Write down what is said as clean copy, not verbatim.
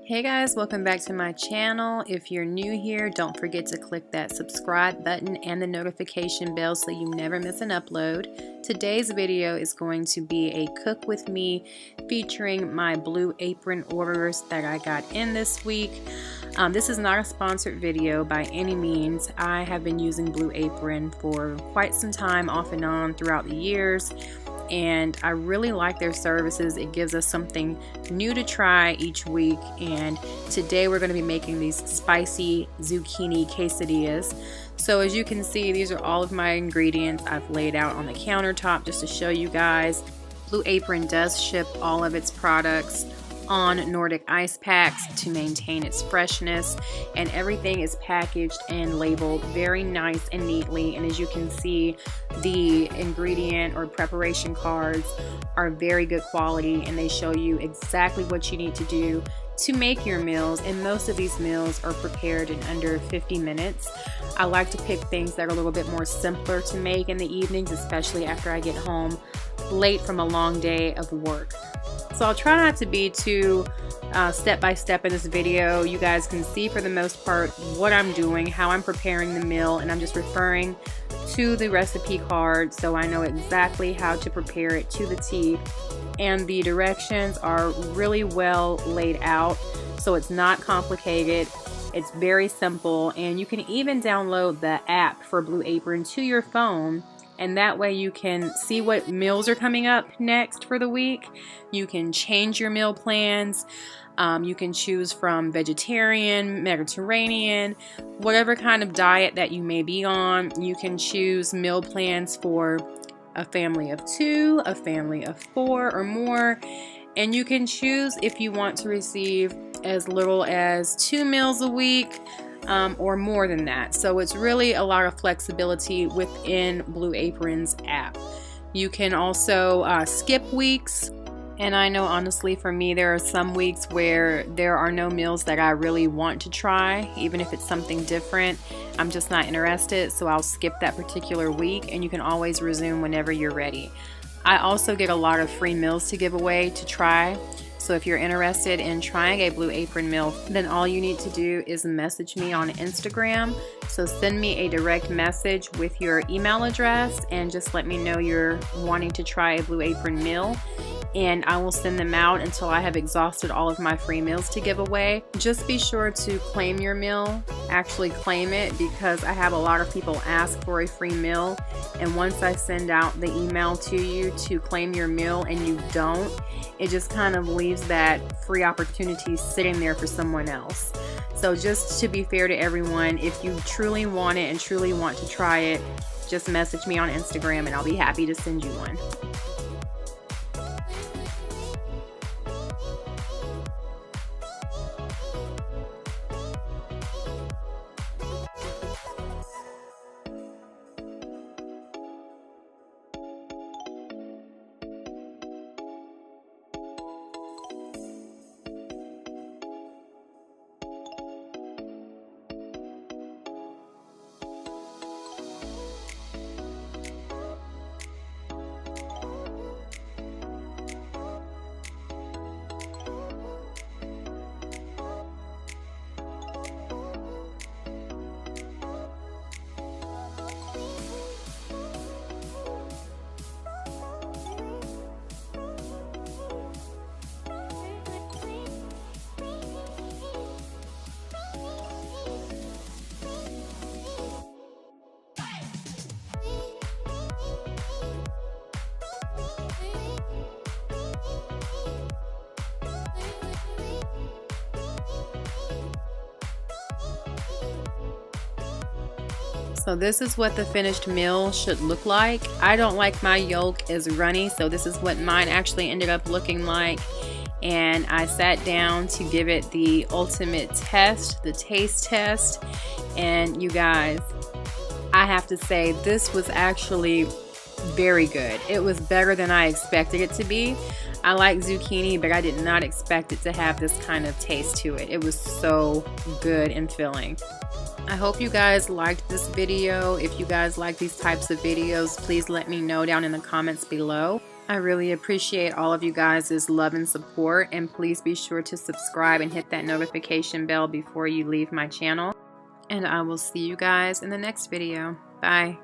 Hey guys, welcome back to my channel. If you're new here, don't forget to click that subscribe button and the notification bell so you never miss an upload. Today's video is going to be a cook with me featuring my Blue Apron orders that I got in this week. This is not a sponsored video by any means. I have been using Blue Apron for quite some time off and on throughout the years, and I really like their services. It gives us something new to try each week, and today we're going to be making these spicy zucchini quesadillas. So as you can see, these are all of my ingredients I've laid out on the countertop just to show you guys. Blue Apron does ship all of its products on Nordic ice packs to maintain its freshness, and everything is packaged and labeled very nice and neatly. And as you can see, the ingredient or preparation cards are very good quality, and they show you exactly what you need to do to make your meals, and most of these meals are prepared in under 50 minutes. I like to pick things that are a little bit more simpler to make in the evenings, especially after I get home late from a long day of work. So I'll try not to be too step by step in this video. You guys can see for the most part what I'm doing, how I'm preparing the meal, and I'm just referring to the recipe card so I know exactly how to prepare it to the T. And the directions are really well laid out, so it's not complicated. It's very simple, and you can even download the app for Blue Apron to your phone, and that way you can see what meals are coming up next for the week. You can change your meal plans. You can choose from vegetarian, Mediterranean, whatever kind of diet that you may be on. You can choose meal plans for a family of 2, a family of 4 or more, and you can choose if you want to receive as little as 2 meals a week or more than that. So it's really a lot of flexibility within Blue Apron's app. You can also skip weeks, and I know honestly for me there are some weeks where there are no meals that I really want to try, even if it's something different. I'm just not interested, so I'll skip that particular week, and you can always resume whenever you're ready. I also get a lot of free meals to give away to try. So if you're interested in trying a Blue Apron meal, then all you need to do is message me on Instagram. So send me a direct message with your email address and just let me know you're wanting to try a Blue Apron meal, and I will send them out until I have exhausted all of my free meals to give away. Just be sure to claim your meal, actually claim it, because I have a lot of people ask for a free meal, and once I send out the email to you to claim your meal and you don't, it just kind of leaves that free opportunity sitting there for someone else. So just to be fair to everyone, if you truly want it and truly want to try it, just message me on Instagram and I'll be happy to send you one. So this is what the finished meal should look like. I don't like my yolk as runny, so this is what mine actually ended up looking like. And I sat down to give it the ultimate test, the taste test. And you guys, I have to say this was actually very good. It was better than I expected it to be. I like zucchini, but I did not expect it to have this kind of taste to it. It was so good and filling. I hope you guys liked this video. If you guys like these types of videos, please let me know down in the comments below. I really appreciate all of you guys' love and support, and please be sure to subscribe and hit that notification bell before you leave my channel. And I will see you guys in the next video. Bye.